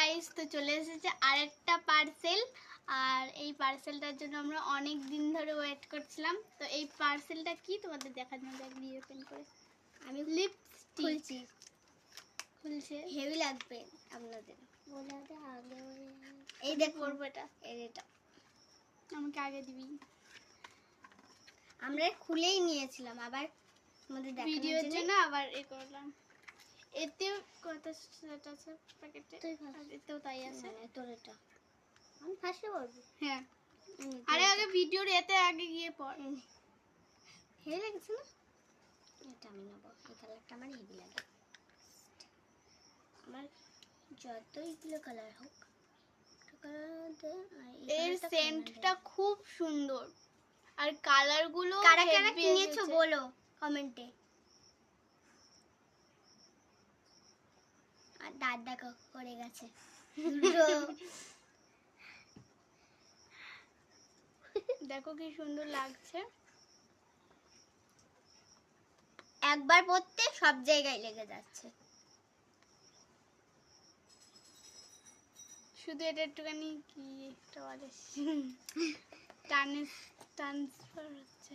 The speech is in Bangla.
গাইস, তো চলে এসেছে আরেকটা পার্সেল। আর এই পার্সেলটার জন্য আমরা অনেক দিন ধরে ওয়েট করছিলাম। তো এই পার্সেলটা কি তোমাদের দেখানো যাক, দিয়ে ওপেন করে। আমি লিপস্টিক খুলছে, হেভি লাগবে আপনাদের। আগে এই দেখ করবো, এটা আমাকে আগে দিবি। আমরা খুলেই নিয়েছিলাম, আবার আমাদের ভিডিওর জন্য আবার এ করলাম। এতেও কত সেট আছে প্যাকেটে, আর এতেও তাই আছে। তোর এটা আমি ফার্স্টে পড়বো। হ্যাঁ, আরে আগে ভিডিওর এতে আগে গিয়ে পড়। হেভি লাগছে না? এটা আমি নেবো, এই কালারটা আমার হেভি লাগে। আমার যতইগুলো কালার হোক, এর সেন্টটা খুব সুন্দর। আর কালারগুলো কারা কারা কিনেছো বলো কমেন্টে। আর দাদা করে গেছে দেখো কি সুন্দর লাগছে। একবার পরতে সব জায়গায় লেগে যাচ্ছে। শুধু এটা একটুখানি কি একটা বলে ট্রান্সফার হচ্ছে।